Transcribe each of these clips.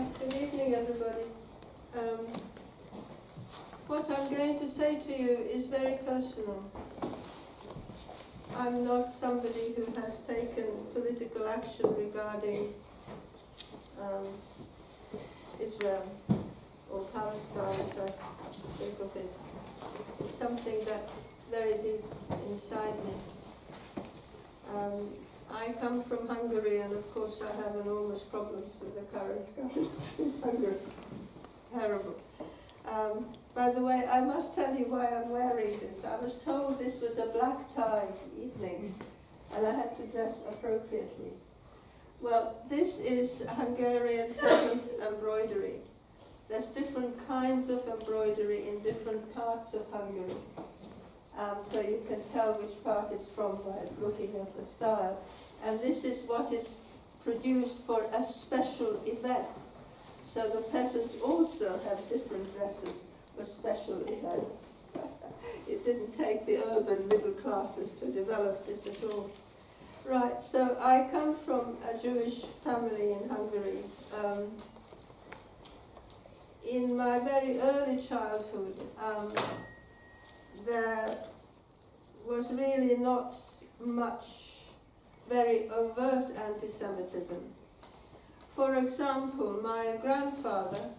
Hi, good evening everybody. What I'm going to say to you is very personal. I'm not somebody who has taken political action regarding Israel or Palestine, as I think of it. It's something that's very deep inside me. I come from Hungary, and of course I have enormous problems with the current government in Hungary. Terrible. By the way, I must tell you why I'm wearing this. I was told this was a black tie evening, and I had to dress appropriately. Well, this is Hungarian peasant embroidery. There's different kinds of embroidery in different parts of Hungary. So you can tell which part is from by looking at the style. And this is what is produced for a special event. So the peasants also have different dresses for special events. It didn't take the urban middle classes to develop this at all. Right, so I come from a Jewish family in Hungary. In my very early childhood, there was really not much very overt anti-Semitism. For example, my grandfather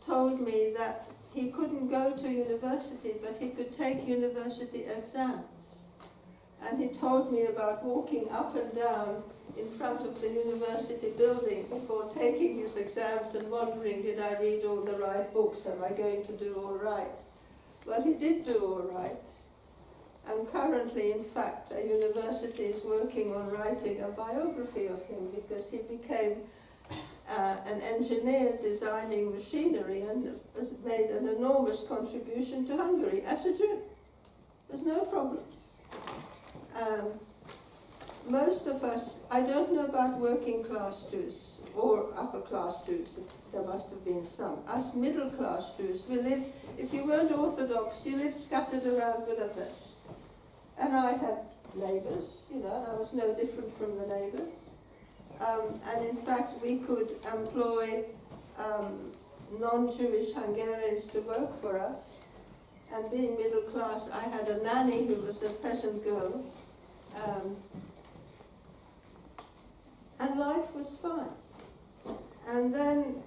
told me that he couldn't go to university, but he could take university exams. And he told me about walking up and down in front of the university building before taking his exams and wondering, did I read all the right books? Am I going to do all right? Well, he did do all right. And currently, in fact, a university is working on writing a biography of him because he became an engineer designing machinery and has made an enormous contribution to Hungary as a Jew. There's no problem. Most of us, I don't know about working class Jews or upper class Jews, there must have been some. Us middle class Jews, we live, if you weren't Orthodox, you lived scattered around Budapest. And I had neighbours, and I was no different from the neighbours. And in fact, we could employ non-Jewish Hungarians to work for us. And being middle class, I had a nanny who was a peasant girl. And life was fine. And then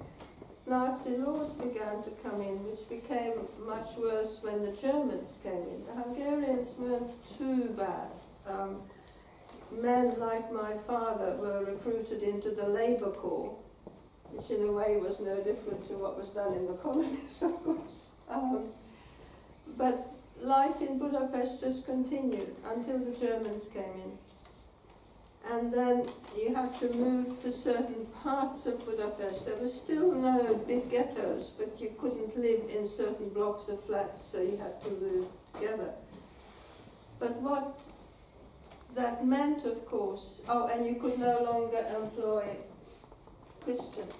Nazi laws began to come in, which became much worse when the Germans came in. The Hungarians weren't too bad. Men like my father were recruited into the labor corps, which in a way was no different to what was done in the colonies, of course. But life in Budapest just continued until the Germans came in. And then you had to move to certain parts of Budapest. There were still no big ghettos, but you couldn't live in certain blocks of flats, so you had to move together. But what that meant, of course, and you could no longer employ Christians.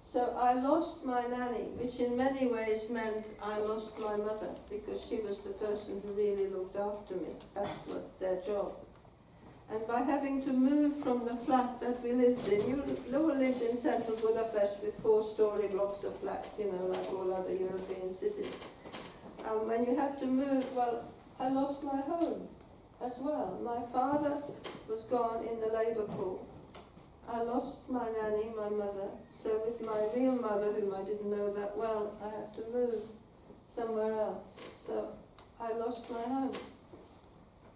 So I lost my nanny, which in many ways meant I lost my mother, because she was the person who really looked after me. That's what their job. And by having to move from the flat that we lived in, you all lived in central Budapest with 4-story blocks of flats, like all other European cities. When you had to move, well, I lost my home as well. My father was gone in the labor corps. I lost my nanny, my mother, so with my real mother, whom I didn't know that well, I had to move somewhere else. So I lost my home.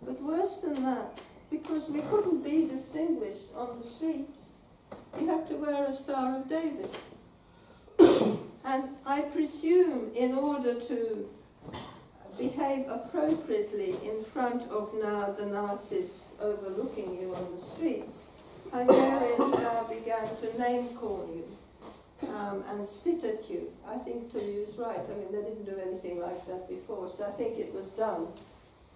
But worse than that, because we couldn't be distinguished on the streets, you had to wear a Star of David. And I presume in order to behave appropriately in front of now the Nazis overlooking you on the streets, Hungarians now began to name call you and spit at you. I think to use right. I mean, they didn't do anything like that before, so I think it was done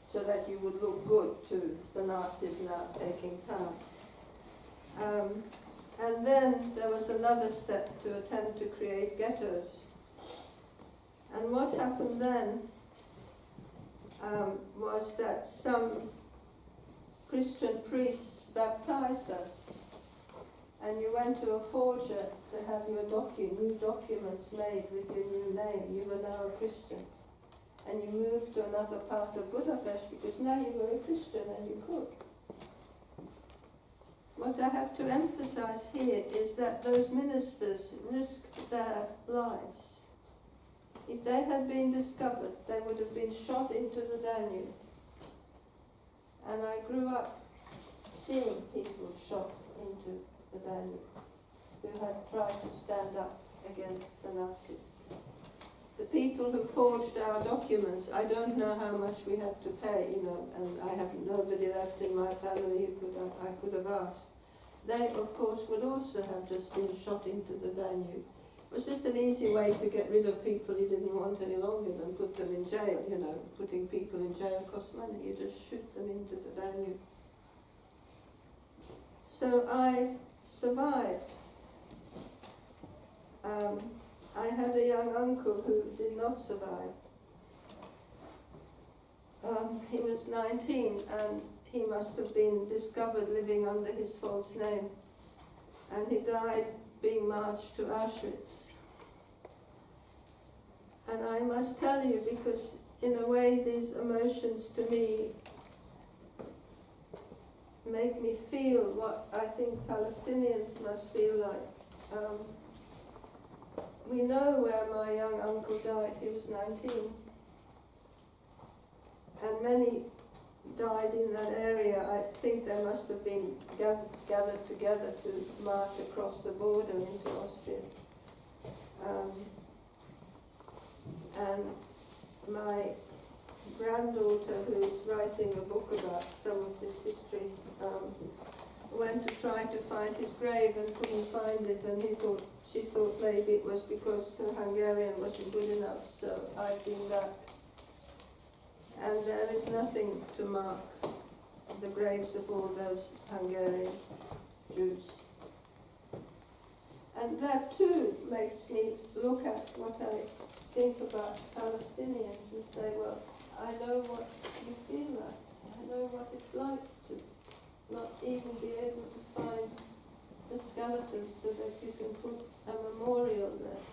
so that you would look good to the Nazis now taking power. And then there was another step to attempt to create ghettos. And what happened then was that some Christian priests baptized us. and you went to a forger to have your new documents made with your new name, you were now a Christian. And you moved to another part of Budapest because now you were a Christian and you could. What I have to emphasize here is that those ministers risked their lives. If they had been discovered, they would have been shot into the Danube. And I grew up seeing people shot into the Danube who had tried to stand up against the Nazis. The people who forged our documents, I don't know how much we had to pay, and I have nobody left in my family who I could have asked. They, of course, would also have just been shot into the Danube. It was just an easy way to get rid of people you didn't want any longer than put them in jail, Putting people in jail costs money. You just shoot them into the Danube. So I survived. I had a young uncle who did not survive. He was 19 and he must have been discovered living under his false name. And he died being marched to Auschwitz. And I must tell you, because in a way these emotions to me make me feel what I think Palestinians must feel like. We know where my young uncle died. He was 19. And many died in that area. I think they must have been gathered together to march across the border into Austria. And my granddaughter, who is writing a book about some of this history, went to try to find his grave and couldn't find it, and she thought maybe it was because her Hungarian wasn't good enough, so I've been back. And there is nothing to mark the graves of all those Hungarian Jews. And that too makes me look at what I think about Palestinians and say, well, I know what you feel like. I know what it's like to not even be able to find the skeleton so that you can put a memorial there.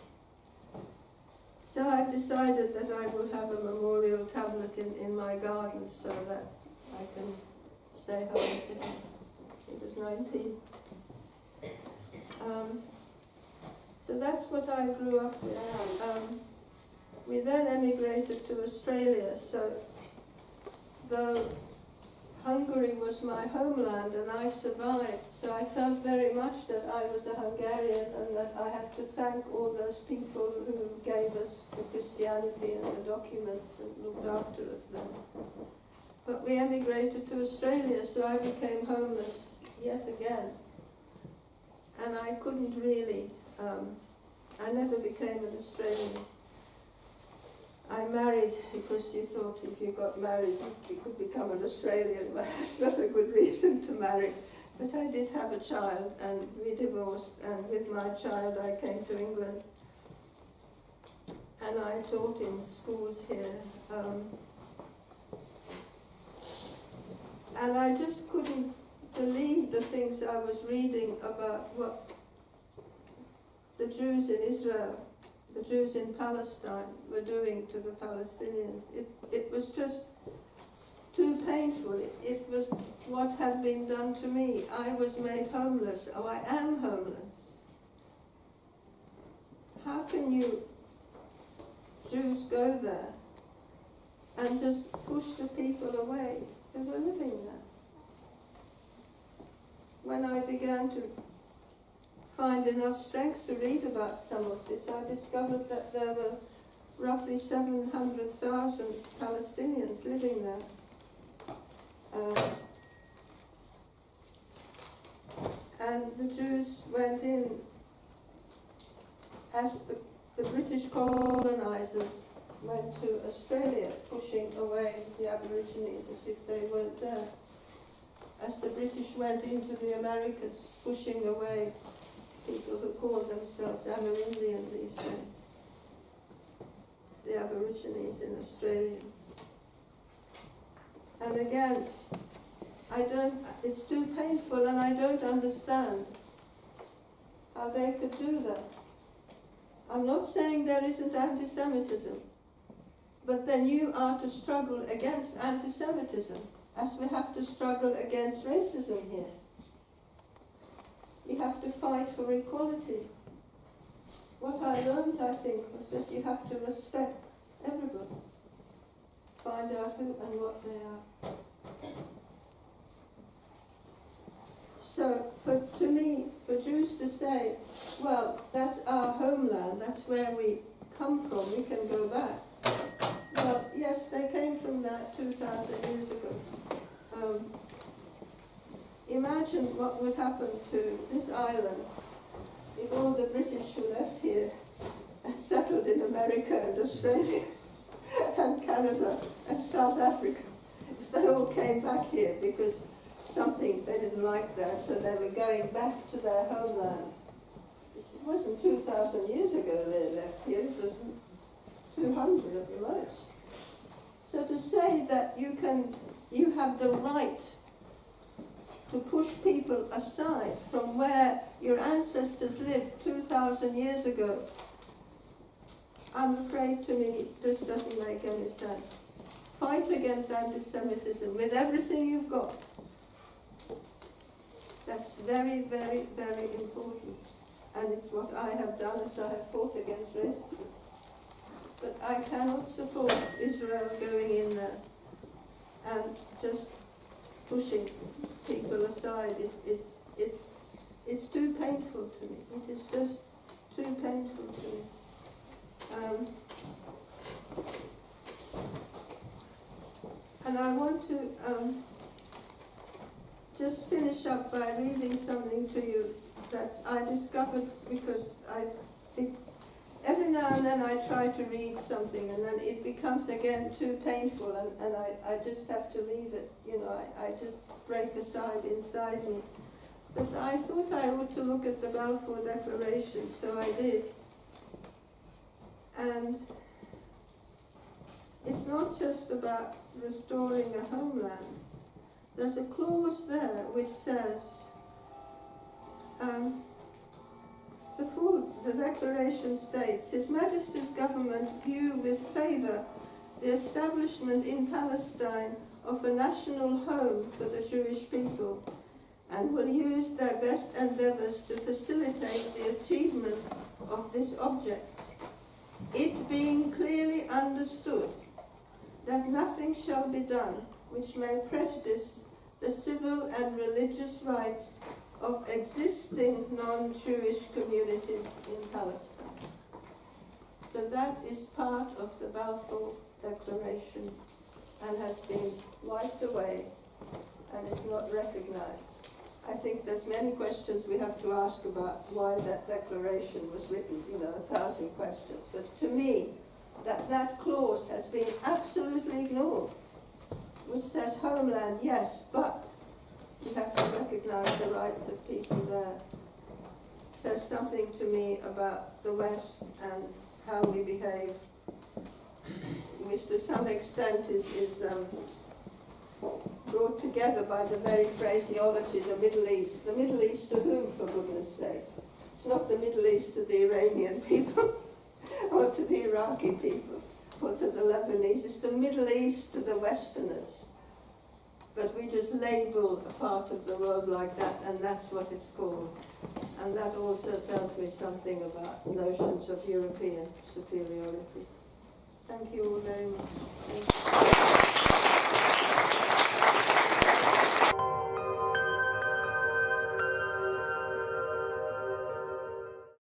So I've decided that I will have a memorial tablet in my garden so that I can say hello to him. He was 19. So that's what I grew up with. We then emigrated to Australia, so though Hungary was my homeland and I survived, so I felt very much that I was a Hungarian and that I had to thank all those people who gave us the Christianity and the documents and looked after us then. But we emigrated to Australia, so I became homeless yet again. And I couldn't really, I never became an Australian. I married because you thought if you got married you could become an Australian, but that's not a good reason to marry. But I did have a child and we divorced, and with my child I came to England. And I taught in schools here. And I just couldn't believe the things I was reading about what the Jews in Israel, the Jews in Palestine were doing to the Palestinians. It was just too painful. It was what had been done to me. I was made homeless. Oh, I am homeless. How can you Jews go there and just push the people away who were living there? When I began to find enough strength to read about some of this, I discovered that there were roughly 700,000 Palestinians living there. And the Jews went in as the British colonizers went to Australia, pushing away the Aborigines as if they weren't there. As the British went into the Americas, pushing away people who called themselves Amerindian these days, the Aborigines in Australia. And again, it's too painful and I don't understand how they could do that. I'm not saying there isn't anti-Semitism, but then you are to struggle against anti-Semitism, as we have to struggle against racism here. You have to fight for equality. What I learned, I think, was that you have to respect everybody. Find out who and what they are. So, to me, for Jews to say, well, that's our homeland, that's where we come from, we can go back. Well, yes, they came from that 2,000 years ago. Imagine what would happen to this island if all the British who left here and settled in America and Australia and Canada and South Africa, if they all came back here because something they didn't like there, so they were going back to their homeland. It wasn't 2,000 years ago they left here, it was 200 at the most. So to say that you have the right to push people aside from where your ancestors lived 2,000 years ago, I'm afraid, to me, this doesn't make any sense. Fight against anti-Semitism with everything you've got. That's very, very, very important. And it's what I have done as I have fought against racism. But I cannot support Israel going in there and just pushing people aside. It's too painful to me. It is just too painful to me. And I want to just finish up by reading something to you that I discovered, because every now and then I try to read something and then it becomes again too painful and I just have to leave it, I just break aside inside me. But I thought I ought to look at the Balfour Declaration, so I did. And it's not just about restoring a homeland. There's a clause there which says, the Declaration states, His Majesty's government view with favour the establishment in Palestine of a national home for the Jewish people, and will use their best endeavours to facilitate the achievement of this object, it being clearly understood that nothing shall be done which may prejudice the civil and religious rights of existing non-Jewish communities in Palestine. So that is part of the Balfour Declaration and has been wiped away and is not recognized. I think there's many questions we have to ask about why that declaration was written, 1,000 questions. But to me, that clause has been absolutely ignored, which says homeland, yes, but you have to recognize the rights of people there. It says something to me about the West and how we behave, which to some extent is brought together by the very phraseology, the Middle East. The Middle East to whom, for goodness sake? It's not the Middle East to the Iranian people, or to the Iraqi people, or to the Lebanese. It's the Middle East to the Westerners. But we just label a part of the world like that, and that's what it's called. And that also tells me something about notions of European superiority. Thank you all very much.